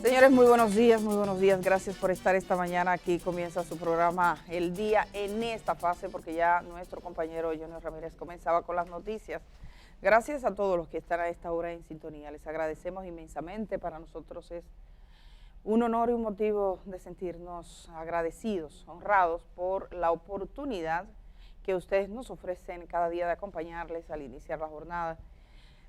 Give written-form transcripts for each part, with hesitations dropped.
Señores, muy buenos días, muy buenos días. Gracias por estar esta mañana aquí. Comienza su programa El Día en esta fase, porque ya nuestro compañero Junior Ramírez comenzaba con las noticias. Gracias a todos los que están a esta hora en sintonía. Les agradecemos inmensamente. Para nosotros es un honor y un motivo de sentirnos agradecidos, honrados por la oportunidad que ustedes nos ofrecen cada día de acompañarles al iniciar la jornada.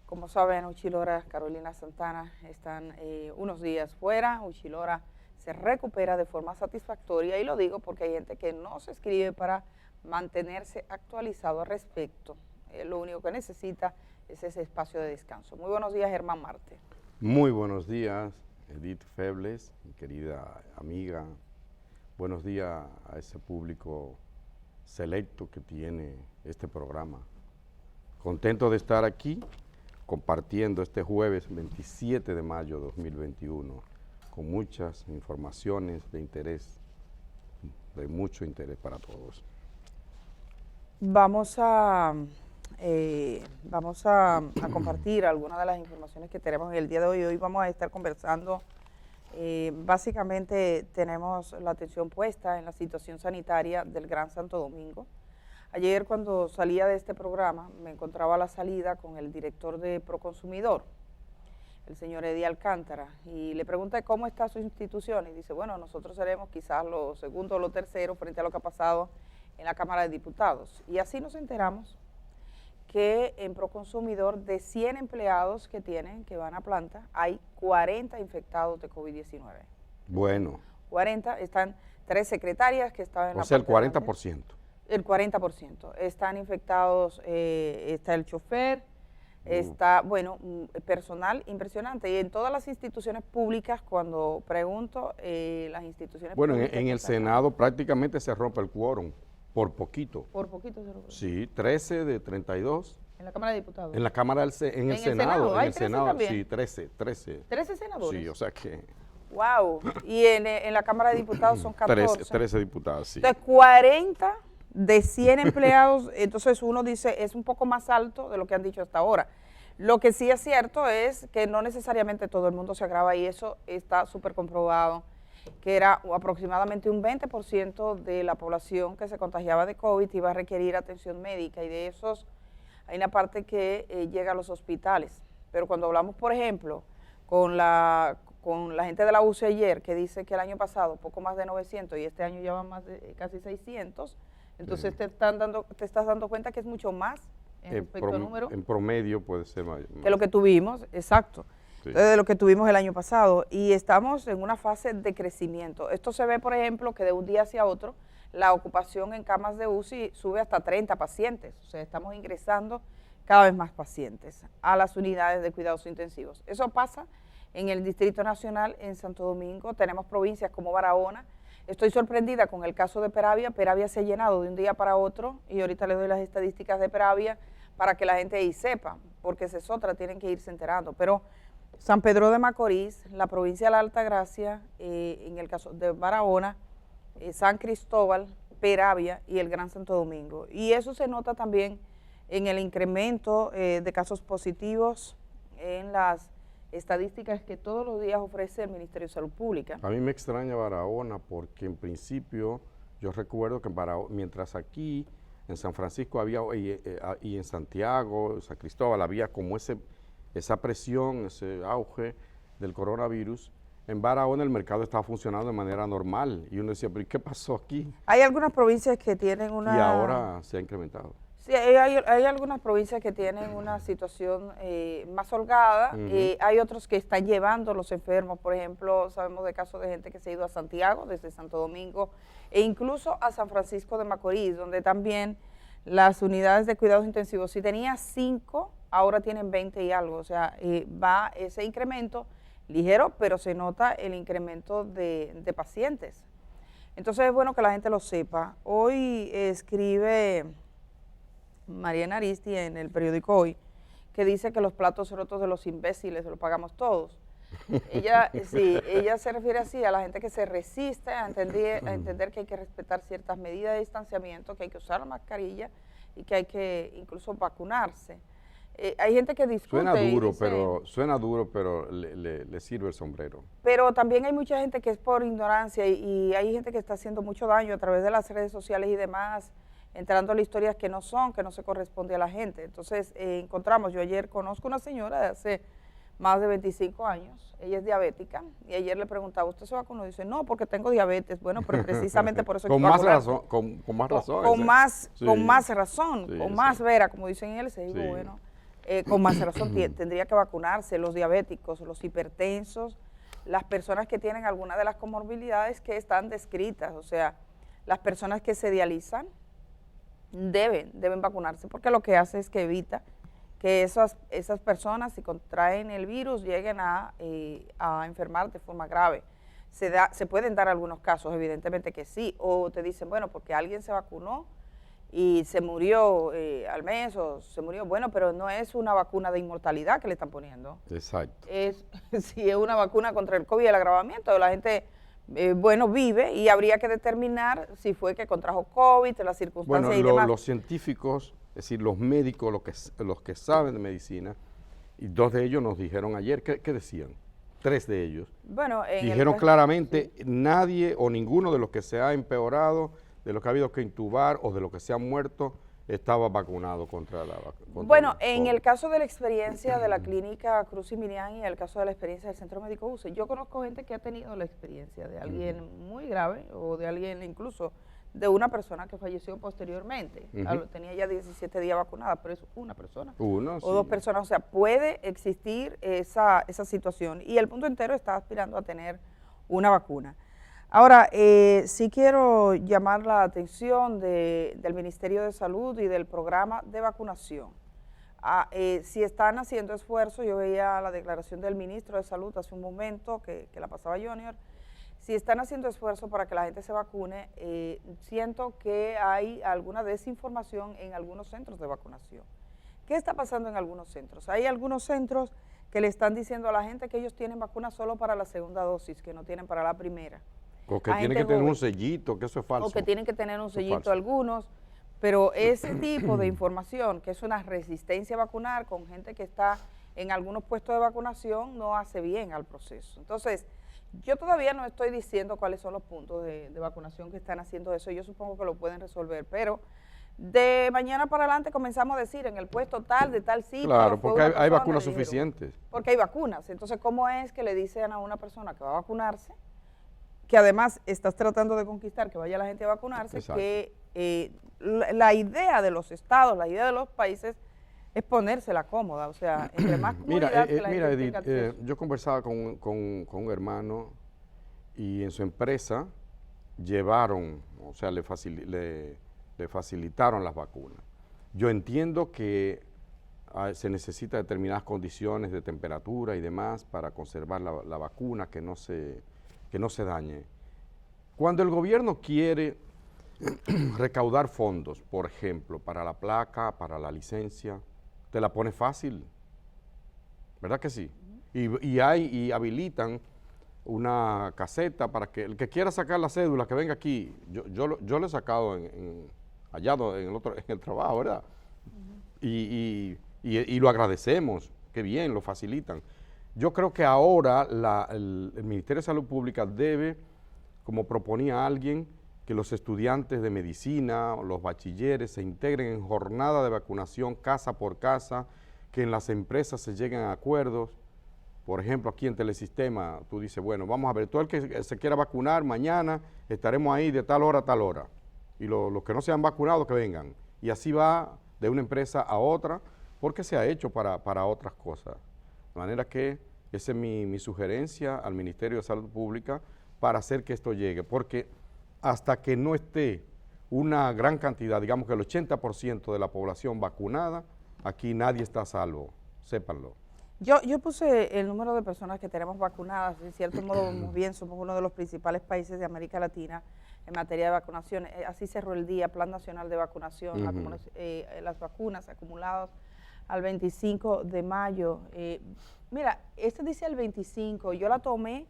Como saben, Uchilora, Carolina Santana están unos días fuera. Uchilora se recupera de forma satisfactoria, y lo digo porque hay gente que no se escribe para mantenerse actualizado al respecto. Lo único que necesita es ese espacio de descanso. Muy buenos días, Germán Marte. Muy buenos días, Edith Febles, mi querida amiga. Buenos días a ese público selecto que tiene este programa. Contento de estar aquí compartiendo este jueves 27 de mayo de 2021 con muchas informaciones de interés, de mucho interés para todos. Vamos a compartir algunas de las informaciones que tenemos en el día de hoy. Hoy vamos a estar conversando, básicamente tenemos la atención puesta en la situación sanitaria del Gran Santo Domingo. Ayer, cuando salía de este programa, me encontraba a la salida con el director de Proconsumidor, el señor Eddie Alcántara, y le pregunté cómo está su institución, y dice, bueno, nosotros seremos quizás los segundos o los terceros frente a lo que ha pasado en la Cámara de Diputados. Y así nos enteramos que en Proconsumidor, de 100 empleados que tienen, que van a planta, hay 40 infectados de COVID-19. Bueno. 40, están 3 secretarias que estaban en la parte. O sea, el 40%. El 40%. Están infectados, está el chofer, está, bueno, personal impresionante. Y en todas las instituciones públicas, cuando pregunto, las instituciones públicas... Bueno, en el Senado prácticamente se rompe el quórum, por poquito. Por poquito se rompe. Sí, 13 de 32. ¿En la Cámara de Diputados? En la Cámara, en el Senado. En el Senado, también? Sí, 13. ¿13 senadores? Sí, o sea que... Wow. Y en la Cámara de Diputados son 14. 13 diputados, sí. Entonces, 40 de 100 empleados, entonces uno dice, es un poco más alto de lo que han dicho hasta ahora. Lo que sí es cierto es que no necesariamente todo el mundo se agrava, y eso está súper comprobado, que era aproximadamente un 20% de la población que se contagiaba de COVID iba a requerir atención médica, y de esos hay una parte que llega a los hospitales. Pero cuando hablamos, por ejemplo, con la gente de la UCI ayer, que dice que el año pasado poco más de 900 y este año ya van más de casi 600, entonces sí. te estás dando cuenta que es mucho más en respecto al número. En promedio puede ser más. Que lo que tuvimos, exacto. Sí. Entonces, de lo que tuvimos el año pasado, y estamos en una fase de crecimiento. Esto se ve, por ejemplo, que de un día hacia otro, la ocupación en camas de UCI sube hasta 30 pacientes. O sea, estamos ingresando cada vez más pacientes a las unidades de cuidados intensivos. Eso pasa en el Distrito Nacional, en Santo Domingo. Tenemos provincias como Barahona. Estoy sorprendida con el caso de Peravia. Peravia se ha llenado de un día para otro, y ahorita les doy las estadísticas de Peravia para que la gente ahí sepa, porque esa es otra, tienen que irse enterando. Pero San Pedro de Macorís, la provincia de la Altagracia, en el caso de Barahona, San Cristóbal, Peravia y el Gran Santo Domingo. Y eso se nota también en el incremento de casos positivos en las estadísticas que todos los días ofrece el Ministerio de Salud Pública. A mí me extraña Barahona, porque en principio yo recuerdo que mientras aquí en San Francisco había y en Santiago, San Cristóbal, había como esa presión, ese auge del coronavirus, en Barahona el mercado estaba funcionando de manera normal, y uno decía, pero ¿y qué pasó aquí? Hay algunas provincias que tienen una... Y ahora se ha incrementado. Sí, hay algunas provincias que tienen una situación más holgada. Hay otros que están llevando los enfermos. Por ejemplo, sabemos de casos de gente que se ha ido a Santiago, desde Santo Domingo, e incluso a San Francisco de Macorís, donde también las unidades de cuidados intensivos, si tenía 5, ahora tienen 20 y algo. O sea, va ese incremento ligero, pero se nota el incremento de pacientes. Entonces es bueno que la gente lo sepa. Hoy escribe Mariana Aristi en el periódico Hoy, que dice que los platos rotos de los imbéciles los pagamos todos. Ella se refiere así a la gente que se resiste a entender que hay que respetar ciertas medidas de distanciamiento, que hay que usar la mascarilla y que hay que incluso vacunarse. Hay gente que discute. Suena duro, pero le sirve el sombrero. Pero también hay mucha gente que es por ignorancia y hay gente que está haciendo mucho daño a través de las redes sociales y demás, entrando a historias que no se corresponde a la gente. Entonces, yo ayer conozco una señora de hace más de 25 años, ella es diabética, y ayer le preguntaba, ¿usted se vacunó? Dice, no, porque tengo diabetes. Bueno, pero precisamente por eso hay que vacunarse. Con más razón. Con más razón, Sí, con más vera, como dicen en el CEIBO, Sí. bueno, con más razón tendría que vacunarse los diabéticos, los hipertensos, las personas que tienen alguna de las comorbilidades que están descritas, o sea, las personas que se dializan deben vacunarse, porque lo que hace es que evita que esas personas, si contraen el virus, lleguen a enfermar de forma grave. Se pueden dar algunos casos, evidentemente que sí, o te dicen, bueno, porque alguien se vacunó y se murió al mes o se murió, bueno, pero no es una vacuna de inmortalidad que le están poniendo. Exacto. Sí, es una vacuna contra el COVID y el agravamiento. La gente, vive y habría que determinar si fue que contrajo COVID, las circunstancias y demás. Los científicos, es decir, los médicos, los que saben de medicina, y 2 de ellos nos dijeron ayer, ¿qué decían? 3 de ellos. Bueno, dijeron claramente, sí, nadie o ninguno de los que se ha empeorado, de los que ha habido que intubar o de los que se han muerto, estaba vacunado contra la vacuna. Bueno, en el caso de la experiencia de la clínica Cruz y Miriam y el caso de la experiencia del Centro Médico UCE, yo conozco gente que ha tenido la experiencia de alguien muy grave o de alguien incluso de una persona que falleció posteriormente. Tenía ya 17 días vacunada, pero es una persona o 2 personas. O sea, puede existir esa situación y el mundo entero está aspirando a tener una vacuna. Ahora, sí quiero llamar la atención del Ministerio de Salud y del programa de vacunación. Si están haciendo esfuerzos, yo veía la declaración del ministro de Salud hace un momento, que la pasaba Junior, si están haciendo esfuerzos para que la gente se vacune, siento que hay alguna desinformación en algunos centros de vacunación. ¿Qué está pasando en algunos centros? Hay algunos centros que le están diciendo a la gente que ellos tienen vacuna solo para la segunda dosis, que no tienen para la primera. O que tienen que tener un sellito, que eso es falso. O que tienen que tener un sellito algunos, pero ese tipo de información, que es una resistencia a vacunar con gente que está en algunos puestos de vacunación, no hace bien al proceso. Entonces, yo todavía no estoy diciendo cuáles son los puntos de vacunación que están haciendo eso, yo supongo que lo pueden resolver, pero de mañana para adelante comenzamos a decir en el puesto tal, de tal sitio. Claro, porque hay vacunas suficientes. Porque hay vacunas, entonces ¿cómo es que le dicen a una persona que va a vacunarse, que además estás tratando de conquistar que vaya la gente a vacunarse, exacto, que la idea de los estados, la idea de los países es ponérsela cómoda, o sea, entre más comodidad que la gente Edith, tenga acceso. Yo conversaba con un hermano y en su empresa llevaron, o sea, le facilitaron las vacunas. Yo entiendo que se necesita determinadas condiciones de temperatura y demás para conservar la vacuna, que no se dañe. Cuando el gobierno quiere recaudar fondos, por ejemplo, para la placa, para la licencia, te la pone fácil, ¿verdad que sí? Y habilitan una caseta para que el que quiera sacar la cédula, que venga aquí. Yo lo he sacado allá en el trabajo, ¿verdad? Y lo agradecemos, qué bien, lo facilitan. Yo creo que ahora el Ministerio de Salud Pública debe, como proponía alguien, que los estudiantes de medicina, los bachilleres se integren en jornada de vacunación casa por casa, que en las empresas se lleguen a acuerdos. Por ejemplo, aquí en Telesistema, tú dices, bueno, vamos a ver, todo el que se quiera vacunar, mañana estaremos ahí de tal hora a tal hora. Y los que no se han vacunado, que vengan. Y así va de una empresa a otra, porque se ha hecho para otras cosas. De manera que esa es mi sugerencia al Ministerio de Salud Pública para hacer que esto llegue, porque hasta que no esté una gran cantidad, digamos que el 80% de la población vacunada, aquí nadie está a salvo, sépanlo. Yo puse el número de personas que tenemos vacunadas, en cierto modo, muy bien, somos uno de los principales países de América Latina en materia de vacunación. Así cerró el día, Plan Nacional de Vacunación, las vacunas acumuladas al 25 de mayo. Mira, este dice el 25, yo la tomé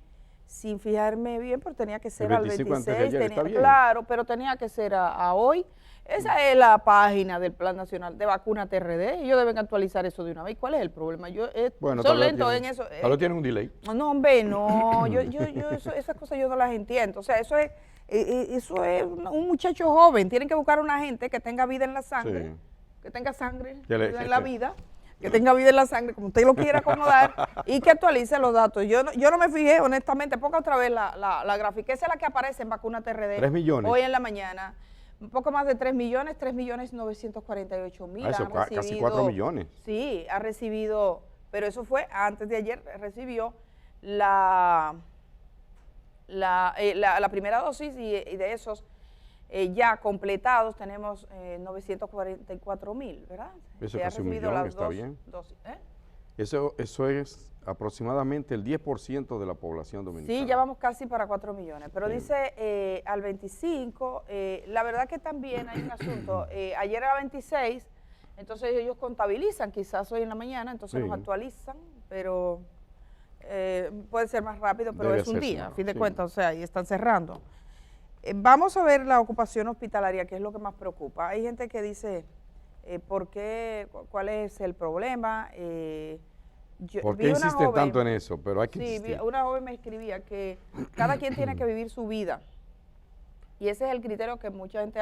sin fijarme bien, pero tenía que ser El al 25 antes de 26, ayer, está bien. claro, pero tenía que ser a hoy. Esa es la página del Plan Nacional de Vacuna TRD, ellos deben actualizar eso de una vez. ¿Cuál es el problema? Bueno, son lentos en eso. Tal vez tienen un delay. No, hombre, no, esas cosas yo no las entiendo. O sea, eso es un muchacho joven, tienen que buscar una gente que tenga vida en la sangre, Sí. que tenga sangre Que en la vida, que tenga vida en la sangre, como usted lo quiera acomodar, y que actualice los datos. Yo no me fijé, honestamente, ponga otra vez la gráfica, esa es la que aparece en Vacuna TRD. 3 millones. Hoy en la mañana. Un poco más de 3.948.000. Casi 4 millones. Sí, ha recibido, pero eso fue antes de ayer, recibió la primera dosis y de esos ya completados tenemos 944.000, ¿verdad? Eso Que casi un recibido millón, las está bien. dosis, ¿eh? Eso es aproximadamente el 10% de la población dominicana. Sí, ya vamos casi para 4 millones, pero Sí. dice al 25, la verdad que también hay un asunto, ayer era 26, entonces ellos contabilizan, quizás hoy en la mañana, entonces Sí. nos actualizan, pero puede ser más rápido, pero Debe es un hacerse día, a más, fin de sí. cuentas, o sea, y están cerrando. Vamos a ver la ocupación hospitalaria, que es lo que más preocupa. Hay gente que dice, ¿por qué? ¿Cuál es el problema? ¿Por qué insisten tanto en eso? Pero hay que Sí, insistir. una joven me escribía que cada quien tiene que vivir su vida. Y ese es el criterio que mucha gente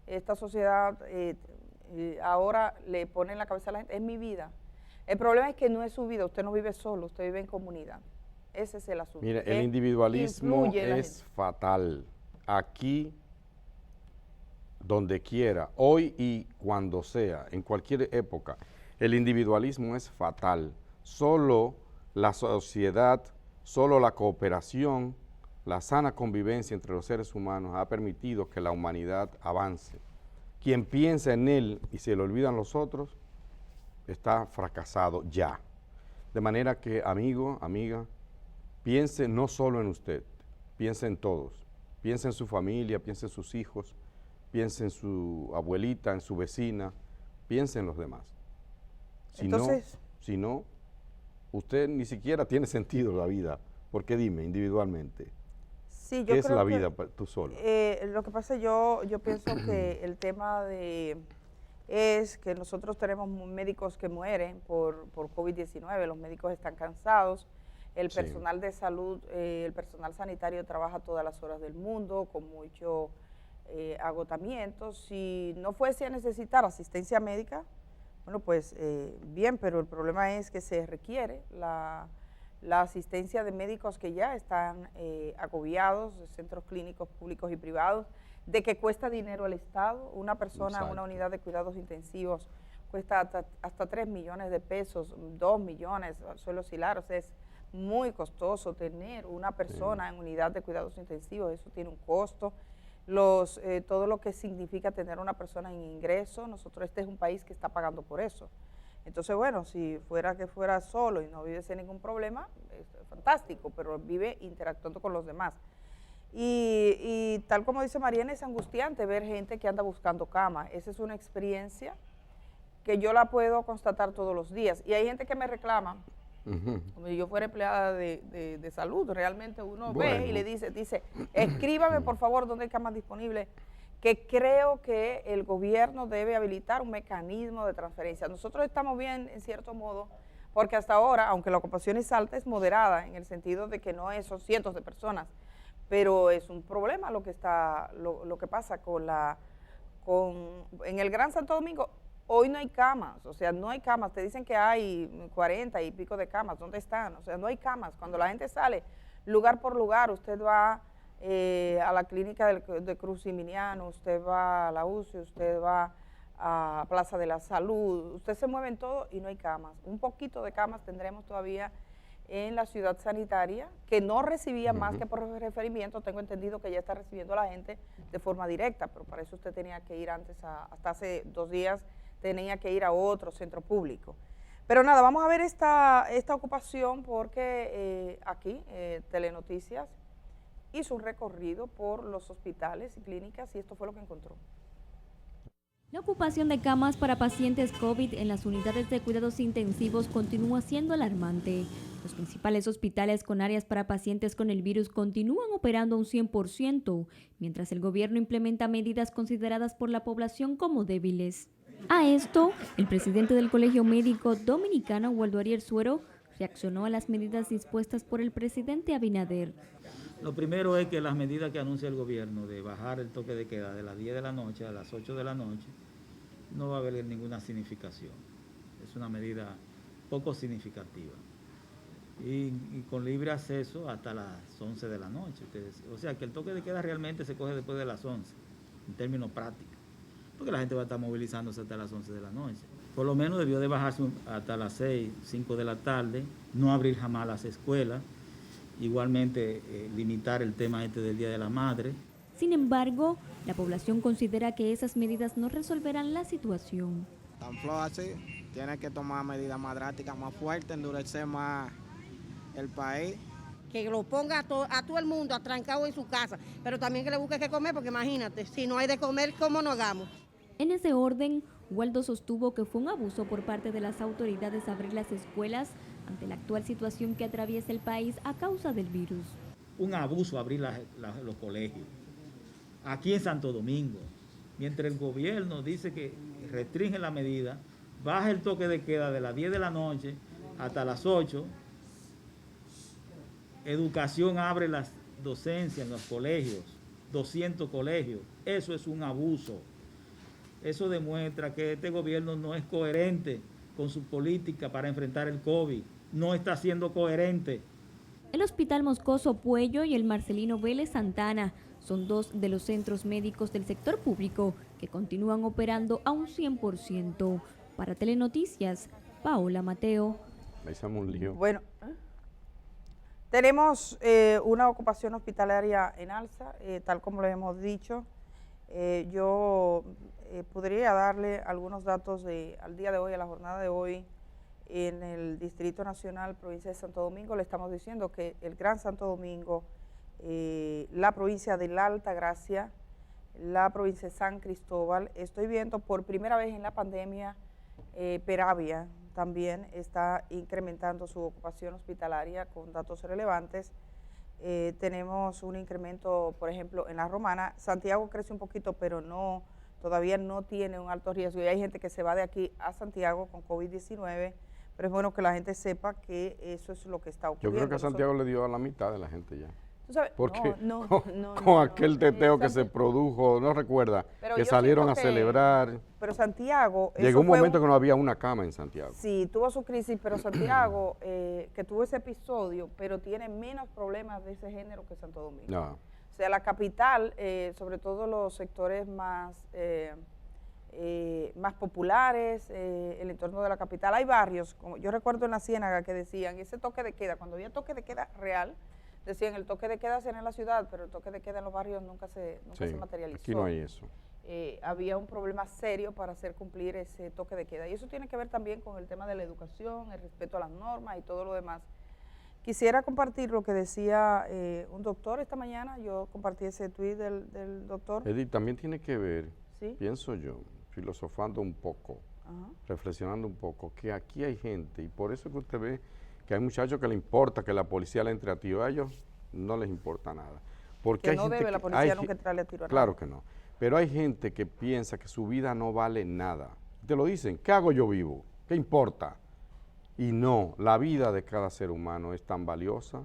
esta sociedad ahora le pone en la cabeza a la gente, es mi vida. El problema es que no es su vida, usted no vive solo, usted vive en comunidad. Ese es el asunto. Mire, el individualismo influye en la es gente. fatal. Aquí, donde quiera, hoy y cuando sea, en cualquier época, el individualismo es fatal. Solo la sociedad, solo la cooperación, la sana convivencia entre los seres humanos ha permitido que la humanidad avance. Quien piensa en él y se le olvidan los otros, está fracasado ya. De manera que, amigo, amiga, piense no solo en usted, piense en todos. Piense en su familia, piense en sus hijos, piense en su abuelita, en su vecina, piense en los demás. Si no, usted ni siquiera tiene sentido la vida. Porque dime, individualmente, Sí, ¿qué es la vida tú solo? Lo que pasa, yo pienso que el tema es que nosotros tenemos médicos que mueren por COVID-19, los médicos están cansados, el personal de salud, el personal sanitario trabaja todas las horas del mundo con mucho agotamiento. Si no fuese a necesitar asistencia médica, bueno, pues bien, pero el problema es que se requiere la asistencia de médicos que ya están agobiados, de centros clínicos públicos y privados, de que cuesta dinero al Estado. Una persona en una unidad de cuidados intensivos cuesta hasta 3 millones de pesos, 2 millones, suele oscilar, o sea, es muy costoso tener una persona en unidad de cuidados intensivos, eso tiene un costo. Todo lo que significa tener una persona en ingreso, este es un país que está pagando por eso. Entonces, bueno, si fuera solo y no vive sin ningún problema, es fantástico, pero vive interactuando con los demás. Y tal como dice Mariana, es angustiante ver gente que anda buscando cama. Esa es una experiencia que yo la puedo constatar todos los días. Y hay gente que me reclama, como si yo fuera empleada de salud, realmente uno ve y le dice, escríbame por favor dónde hay camas disponibles, que creo que el gobierno debe habilitar un mecanismo de transferencia. Nosotros estamos bien, en cierto modo, porque hasta ahora, aunque la ocupación es alta, es moderada, en el sentido de que no son cientos de personas, pero es un problema lo que pasa en el Gran Santo Domingo. Hoy no hay camas, o sea, no hay camas. Te dicen que hay 40 y pico de camas. ¿Dónde están? O sea, no hay camas. Cuando la gente sale, lugar por lugar, usted va a la clínica de Cruz Siminiano, usted va a la UCI, usted va a Plaza de la Salud, usted se mueve en todo y no hay camas. Un poquito de camas tendremos todavía en la ciudad sanitaria, que no recibía más que por referimiento. Tengo entendido que ya está recibiendo a la gente de forma directa, pero para eso usted tenía que ir hasta hace 2 días, tenía que ir a otro centro público. Pero nada, vamos a ver esta ocupación porque aquí Telenoticias hizo un recorrido por los hospitales y clínicas y esto fue lo que encontró. La ocupación de camas para pacientes COVID en las unidades de cuidados intensivos continúa siendo alarmante. Los principales hospitales con áreas para pacientes con el virus continúan operando a un 100%, mientras el gobierno implementa medidas consideradas por la población como débiles. A esto, el presidente del Colegio Médico Dominicano, Waldo Ariel Suero, reaccionó a las medidas dispuestas por el presidente Abinader. Lo primero es que las medidas que anuncia el gobierno de bajar el toque de queda de las 10 de la noche a las 8 de la noche no va a haber ninguna significación. Es una medida poco significativa. Y con libre acceso hasta las 11 de la noche. O sea que el toque de queda realmente se coge después de las 11, en términos prácticos, porque la gente va a estar movilizándose hasta las 11 de la noche. Por lo menos debió de bajarse hasta las 6, 5 de la tarde, no abrir jamás las escuelas, igualmente limitar el tema del Día de la Madre. Sin embargo, la población considera que esas medidas no resolverán la situación. Tan flojo así, tiene que tomar medidas más drásticas, más fuertes, endurecer más el país. Que lo ponga a todo el mundo atrancado en su casa, pero también que le busque qué comer, porque imagínate, si no hay de comer, ¿cómo nos hagamos? En ese orden, Waldo sostuvo que fue un abuso por parte de las autoridades abrir las escuelas ante la actual situación que atraviesa el país a causa del virus. Un abuso abrir los colegios. Aquí en Santo Domingo, mientras el gobierno dice que restringe la medida, baja el toque de queda de las 10 de la noche hasta las 8, Educación abre las docencias en los colegios, 200 colegios. Eso es un abuso. Eso demuestra que este gobierno no es coherente con su política para enfrentar el COVID. No está siendo coherente. El Hospital Moscoso Puello y el Marcelino Vélez Santana son dos de los centros médicos del sector público que continúan operando a un 100%. Para Telenoticias, Paola Mateo. Ahí hicimos un lío. Bueno, tenemos una ocupación hospitalaria en alza, tal como lo hemos dicho. Yo podría darle algunos datos al día de hoy, a la jornada de hoy, en el Distrito Nacional, provincia de Santo Domingo. Le estamos diciendo que el Gran Santo Domingo, la provincia de la Altagracia, la provincia de San Cristóbal, estoy viendo por primera vez en la pandemia, Peravia también está incrementando su ocupación hospitalaria con datos relevantes. Tenemos un incremento, por ejemplo, en la Romana. Santiago crece un poquito, pero todavía no tiene un alto riesgo. Y hay gente que se va de aquí a Santiago con COVID-19, pero es bueno que la gente sepa que eso es lo que está ocurriendo. Yo creo que a Santiago le dio a la mitad de la gente ya. ¿Sabes? Porque no, con aquel teteo que se produjo, no recuerda, que salieron a celebrar. Pero Santiago... Llegó un momento que no había una cama en Santiago. Sí, tuvo su crisis, pero Santiago, que tuvo ese episodio, pero tiene menos problemas de ese género que Santo Domingo. No. O sea, la capital, sobre todo los sectores más populares, el entorno de la capital, hay barrios, como yo recuerdo en la Ciénaga que decían, ese toque de queda, cuando había toque de queda real, decían el toque de queda será en la ciudad, pero el toque de queda en los barrios nunca se materializó. Aquí no hay eso. Había un problema serio para hacer cumplir ese toque de queda. Y eso tiene que ver también con el tema de la educación, el respeto a las normas y todo lo demás. Quisiera compartir lo que decía un doctor esta mañana. Yo compartí ese tuit del doctor. Edith, también tiene que ver, ¿Sí? pienso yo, filosofando un poco, reflexionando un poco, que aquí hay gente, y por eso que usted ve que hay muchachos que le importa que la policía le entre a tiro, a ellos no les importa nada. Porque que hay no gente debe la policía nunca entrarle a tiro a nadie. Claro que no, pero hay gente que piensa que su vida no vale nada. Te lo dicen, ¿qué hago yo vivo? ¿Qué importa? Y no, la vida de cada ser humano es tan valiosa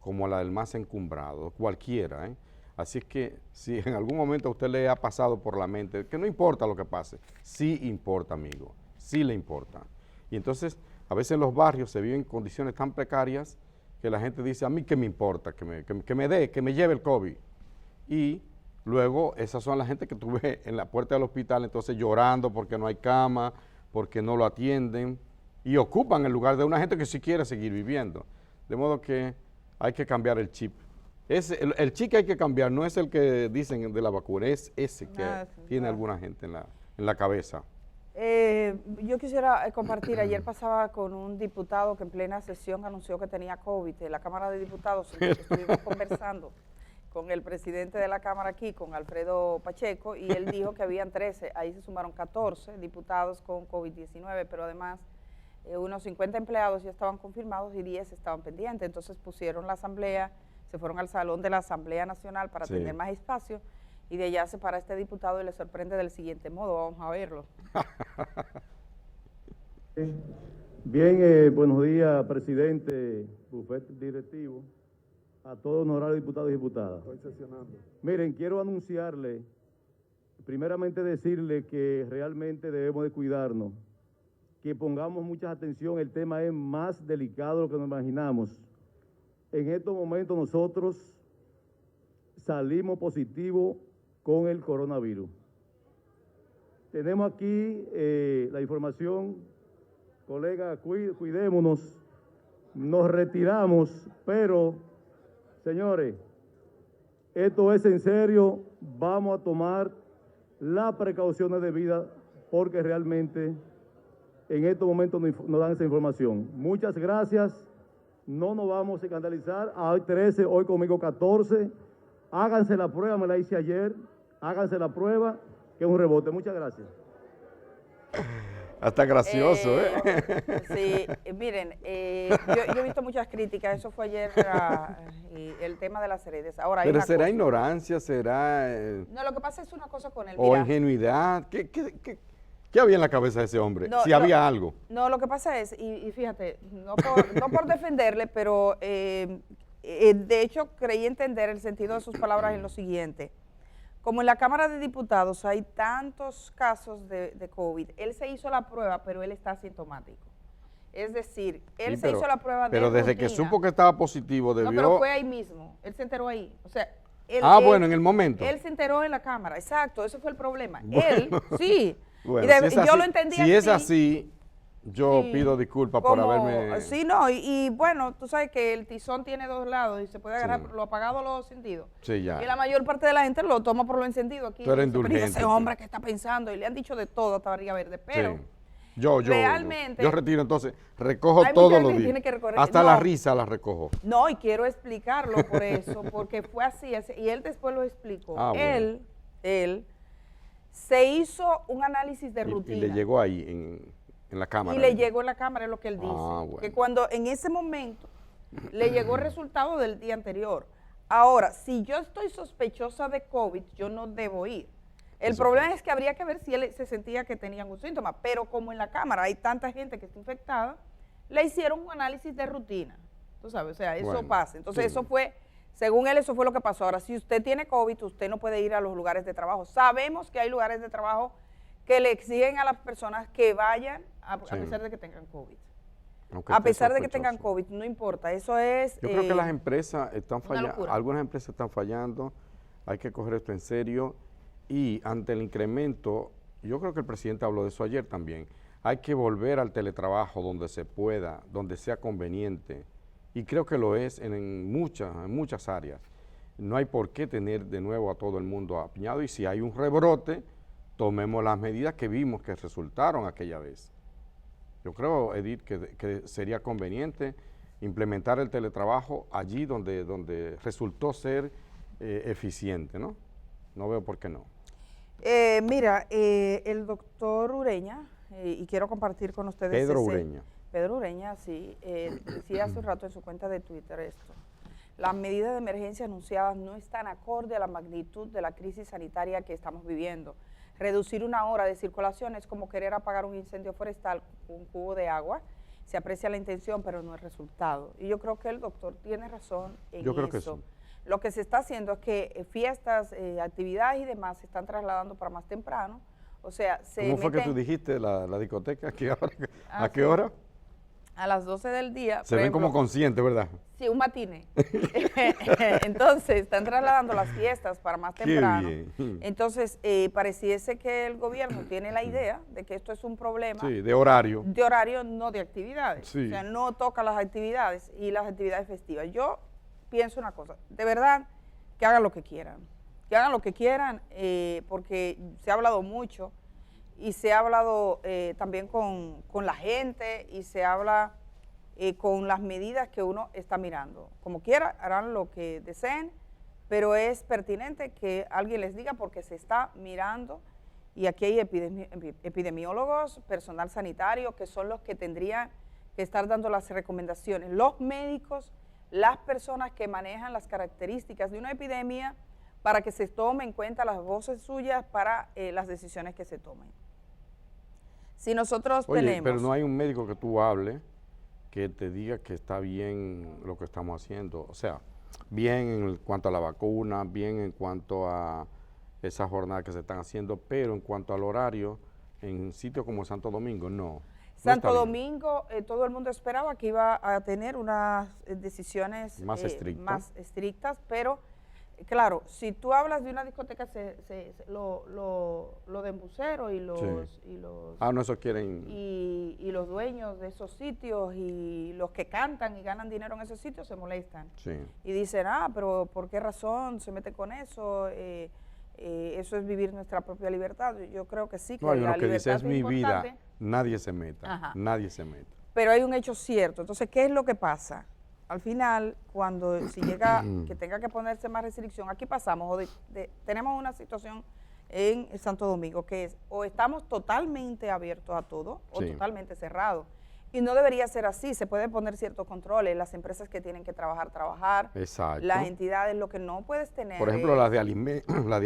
como la del más encumbrado, cualquiera, ¿eh? Así es que si en algún momento a usted le ha pasado por la mente, que no importa lo que pase, sí importa, amigo, sí le importa. Y entonces, a veces en los barrios se viven condiciones tan precarias que la gente dice, a mí qué me importa, que me lleve el COVID. Y luego esas son las gente que tú ves en la puerta del hospital, entonces llorando porque no hay cama, porque no lo atienden, y ocupan el lugar de una gente que sí quiere seguir viviendo. De modo que hay que cambiar el chip. El chip que hay que cambiar no es el que dicen de la vacuna, es ese que tiene alguna gente en la cabeza. Yo quisiera compartir, ayer pasaba con un diputado que en plena sesión anunció que tenía COVID. En la Cámara de Diputados estuvimos conversando con el presidente de la Cámara aquí, con Alfredo Pacheco, y él dijo que habían 13, ahí se sumaron 14 diputados con COVID-19, pero además unos 50 empleados ya estaban confirmados y 10 estaban pendientes. Entonces pusieron la asamblea, se fueron al salón de la Asamblea Nacional para tener más espacio, y de allá se para este diputado y le sorprende del siguiente modo. Vamos a verlo. Bien, buenos días, presidente, bufete directivo, a todos honorables diputados y diputadas. Estoy sesionando. Miren, quiero anunciarle, primeramente decirle que realmente debemos de cuidarnos, que pongamos mucha atención. El tema es más delicado de lo que nos imaginamos. En estos momentos nosotros salimos positivos con el coronavirus. Tenemos aquí la información, colega, cuidémonos, nos retiramos, pero, señores, esto es en serio, vamos a tomar las precauciones debidas porque realmente en estos momentos nos dan esa información. Muchas gracias, no nos vamos a escandalizar, hay 13, hoy conmigo 14, háganse la prueba, me la hice ayer, háganse la prueba, que es un rebote. Muchas gracias. Hasta gracioso, Sí, miren, yo he visto muchas críticas, eso fue ayer, el tema de las redes. Ahora, pero será ignorancia, será... No, lo que pasa es una cosa con él. O ingenuidad. ¿Qué había en la cabeza de ese hombre? No, si había algo. No, lo que pasa es, y fíjate, no por defenderle, pero de hecho creí entender el sentido de sus palabras en lo siguiente. Como en la Cámara de Diputados hay tantos casos de COVID, él se hizo la prueba, pero él está asintomático. Es decir, él se hizo la prueba pero desde que supo que estaba positivo debió... No, pero fue ahí mismo, él se enteró ahí. O sea, bueno, en el momento. Él se enteró en la Cámara, exacto, ese fue el problema. Bueno, él, sí. Bueno, y yo lo entendí así. Si es así, yo pido disculpas por haberme... Sí, no, y bueno, tú sabes que el tizón tiene dos lados y se puede agarrar lo apagado o lo encendido. Sí, ya. Y la mayor parte de la gente lo toma por lo encendido aquí. Pero indulgente. Ese hombre que está pensando, y le han dicho de todo hasta barriga verde, pero... Sí. Realmente... Yo retiro, entonces, recojo todos los días. Hasta la risa la recojo. No, y quiero explicarlo por eso, porque fue así, y él después lo explicó. Él se hizo un análisis de rutina. Y le llegó ahí en la cámara. Y le llegó en la cámara, es lo que él dice. Bueno. Que cuando en ese momento le llegó el resultado del día anterior. Ahora, si yo estoy sospechosa de COVID, yo no debo ir. El problema es que habría que ver si él se sentía que tenía algún síntoma, pero como en la cámara hay tanta gente que está infectada, le hicieron un análisis de rutina. Tú sabes, o sea, eso pasa. Entonces eso fue, según él, eso fue lo que pasó. Ahora, si usted tiene COVID, usted no puede ir a los lugares de trabajo. Sabemos que hay lugares de trabajo que le exigen a las personas que vayan a pesar de que tengan COVID. A pesar de que tengan COVID, no importa, eso es... Yo creo que las empresas están fallando, algunas empresas están fallando, hay que coger esto en serio, y ante el incremento, yo creo que el presidente habló de eso ayer también, hay que volver al teletrabajo donde se pueda, donde sea conveniente, y creo que lo es en muchas áreas. No hay por qué tener de nuevo a todo el mundo apiñado, y si hay un rebrote, tomemos las medidas que vimos que resultaron aquella vez. Yo creo, Edith, que sería conveniente implementar el teletrabajo allí donde resultó ser eficiente, ¿no? No veo por qué no. Mira, el doctor Ureña, y quiero compartir con ustedes... Pedro Ureña. Pedro Ureña, sí, decía hace un rato en su cuenta de Twitter esto. Las medidas de emergencia anunciadas no están acorde a la magnitud de la crisis sanitaria que estamos viviendo. Reducir una hora de circulación es como querer apagar un incendio forestal con un cubo de agua. Se aprecia la intención, pero no el resultado. Y yo creo que el doctor tiene razón en eso. Yo creo que sí. Lo que se está haciendo es que fiestas, actividades y demás se están trasladando para más temprano. O sea, ¿Cómo fue que tú dijiste la discoteca? ¿A qué hora? A las 12 del día. Se ven como conscientes, ¿verdad? Sí, un matine. Entonces, están trasladando las fiestas para más temprano. Qué bien. Entonces, pareciese que el gobierno tiene la idea de que esto es un problema. Sí, de horario. De horario, no de actividades. Sí. O sea, no toca las actividades y las actividades festivas. Yo pienso una cosa, de verdad, que hagan lo que quieran. Que hagan lo que quieran, porque se ha hablado mucho y se ha hablado también con la gente y se habla con las medidas que uno está mirando. Como quiera, harán lo que deseen, pero es pertinente que alguien les diga porque se está mirando y aquí hay epidemiólogos, personal sanitario, que son los que tendrían que estar dando las recomendaciones. Los médicos, las personas que manejan las características de una epidemia para que se tomen en cuenta las voces suyas para las decisiones que se tomen. Si nosotros tenemos... pero no hay un médico que tú hables que te diga que está bien lo que estamos haciendo. O sea, bien en cuanto a la vacuna, bien en cuanto a esas jornadas que se están haciendo, pero en cuanto al horario, en sitios como Santo Domingo, no. Santo Domingo, todo el mundo esperaba que iba a tener unas decisiones más estrictas, pero claro, si tú hablas de una discoteca, lo de embuceros y los, no, eso quieren. Y los dueños de esos sitios y los que cantan y ganan dinero en esos sitios se molestan. Sí. Y dicen, pero ¿por qué razón se mete con eso? Eso es vivir nuestra propia libertad. Yo creo que sí, que la libertad que dice es mi importante. vida, nadie se meta, Ajá. nadie se meta. Pero hay un hecho cierto. Entonces, ¿qué es lo que pasa? Al final, si llega que tenga que ponerse más restricción, aquí pasamos, tenemos una situación en Santo Domingo que es, o estamos totalmente abiertos a todo, o totalmente cerrados. Y no debería ser así, se pueden poner ciertos controles, las empresas que tienen que trabajar, Exacto. Las entidades, lo que no puedes tener. Por ejemplo, las de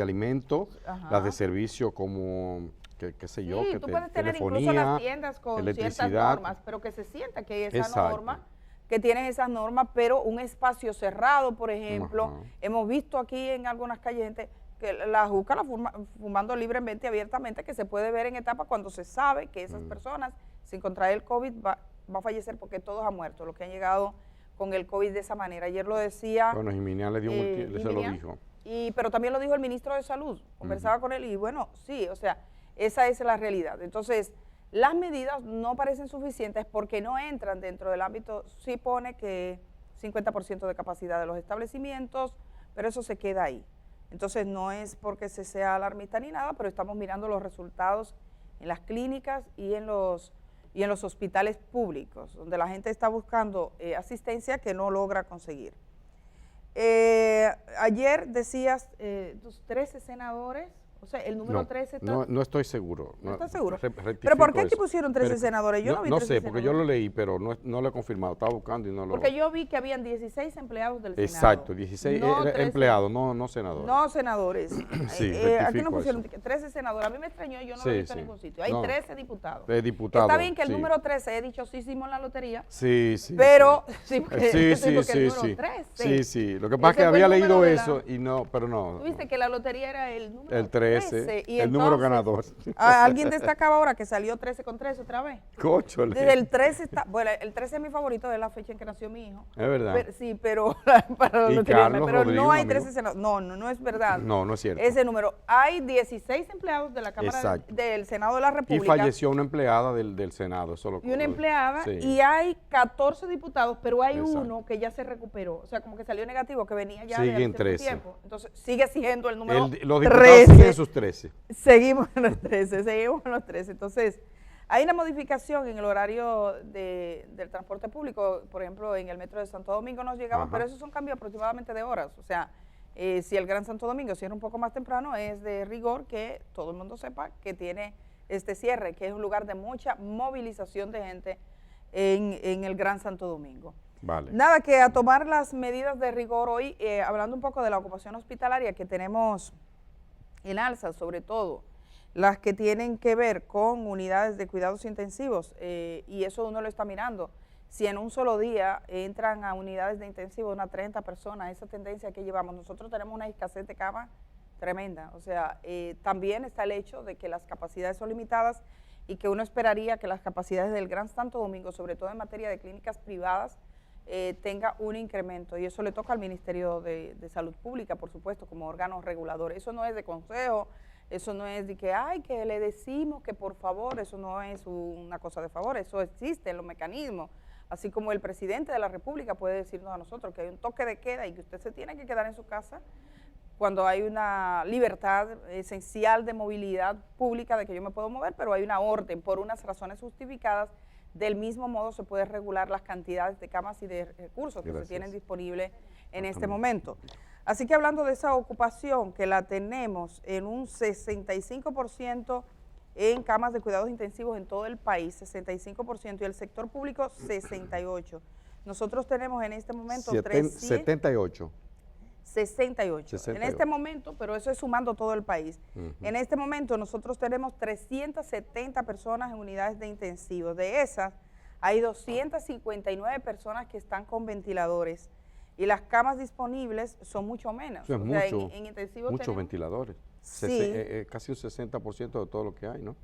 alimentos, Ajá. las de servicio como, qué sé yo, sí, que tú puedes tener telefonía, incluso las tiendas con ciertas normas, pero que se sienta que hay esa Exacto. norma, que tienen esas normas, pero un espacio cerrado, por ejemplo. Ajá. Hemos visto aquí en algunas calles gente que la juca fumando libremente, abiertamente, que se puede ver en etapas cuando se sabe que esas personas, sin contraer el COVID, va a fallecer porque todos han muerto, los que han llegado con el COVID de esa manera. Ayer lo decía... Bueno, Jiminián le dio se lo dijo. Pero también lo dijo el ministro de Salud, conversaba con él y bueno, sí, o sea, esa es la realidad. Entonces, las medidas no parecen suficientes porque no entran dentro del ámbito, sí pone que 50% de capacidad de los establecimientos, pero eso se queda ahí. Entonces, no es porque se sea alarmista ni nada, pero estamos mirando los resultados en las clínicas y en los hospitales públicos, donde la gente está buscando asistencia que no logra conseguir. Ayer decías, tus 13 senadores, o sea, el número 13... No estoy seguro. ¿No estás seguro? ¿Pero por qué aquí pusieron 13 senadores? Yo no vi 13 sé, porque senadores. yo lo leí, pero no lo he confirmado. Estaba buscando y no lo... Porque yo vi que habían 16 empleados del Senado. Exacto, 16 empleados, no senadores. No senadores. Sí, aquí nos pusieron 13 senadores. A mí me extrañó, yo no lo he visto en ningún sitio. Hay 13 diputados. Diputados. Está bien que el número 13 es dichosísimo en la lotería. Sí. Pero, sí. el número 13. Sí. Lo que pasa es que había leído eso y pero no. Tú viste que la lotería era el número 13. Y el número ganador. ¿Alguien destacaba ahora que salió 13 con 13 otra vez? Cóchole. Desde el 13 está, bueno, el 13 es mi favorito, es la fecha en que nació mi hijo. Es verdad. Pero para la Carlos pero Rodrigo, no hay amigo. 13 senadores. No es verdad. No es cierto. Ese número. Hay 16 empleados de la Cámara del Senado de la República. Y falleció una empleada del Senado. Y una empleada, y hay 14 diputados, pero hay uno que ya se recuperó. O sea, como que salió negativo, que venía ya de hace 13. tiempo. Entonces, sigue siendo el número 13. Los diputados siguen sus 13. Seguimos en los 13. Entonces, hay una modificación en el horario del transporte público, por ejemplo, en el metro de Santo Domingo nos llegaban, pero esos son cambios aproximadamente de horas. O sea, si el Gran Santo Domingo cierra un poco más temprano, es de rigor que todo el mundo sepa que tiene este cierre, que es un lugar de mucha movilización de gente en el Gran Santo Domingo. Vale. Nada, que a tomar las medidas de rigor hoy, hablando un poco de la ocupación hospitalaria que tenemos en alza, sobre todo las que tienen que ver con unidades de cuidados intensivos, y eso uno lo está mirando. Si en un solo día entran a unidades de intensivo unas 30 personas, esa tendencia que llevamos, nosotros tenemos una escasez de camas tremenda. O sea, también está el hecho de que las capacidades son limitadas y que uno esperaría que las capacidades del Gran Santo Domingo, sobre todo en materia de clínicas privadas, tenga un incremento, y eso le toca al Ministerio de Salud Pública, por supuesto, como órgano regulador. Eso no es de consejo, eso no es de que, que le decimos que por favor, eso no es una cosa de favor, eso existe en los mecanismos, así como el presidente de la República puede decirnos a nosotros que hay un toque de queda y que usted se tiene que quedar en su casa cuando hay una libertad esencial de movilidad pública, de que yo me puedo mover, pero hay una orden por unas razones justificadas Del mismo modo se puede regular las cantidades de camas y de recursos que se tienen disponibles en este momento. Así que hablando de esa ocupación que la tenemos en un 65% en camas de cuidados intensivos en todo el país, 65%, y el sector público 68%. Nosotros tenemos en este momento 78. 68. En este momento, pero eso es sumando todo el país. En este momento nosotros tenemos 370 personas en unidades de intensivos. De esas, hay 259 personas que están con ventiladores y las camas disponibles son mucho menos. Eso es en intensivos muchos tenemos, ventiladores. Sí. Casi un 60% de todo lo que hay, ¿no?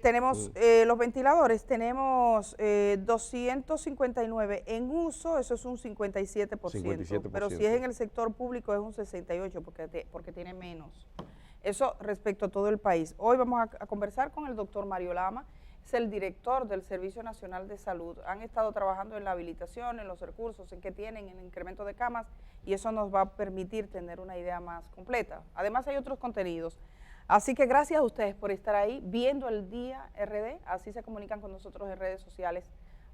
Tenemos los ventiladores, tenemos 259 en uso, eso es un 57%, pero si es en el sector público es un 68% porque tiene menos. Eso respecto a todo el país. Hoy vamos a conversar con el doctor Mario Lama, es el director del Servicio Nacional de Salud. Han estado trabajando en la habilitación, en los recursos, en que tienen, en el incremento de camas, y eso nos va a permitir tener una idea más completa. Además hay otros contenidos. Así que gracias a ustedes por estar ahí viendo el Día RD, así se comunican con nosotros en redes sociales.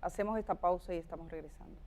Hacemos esta pausa y estamos regresando.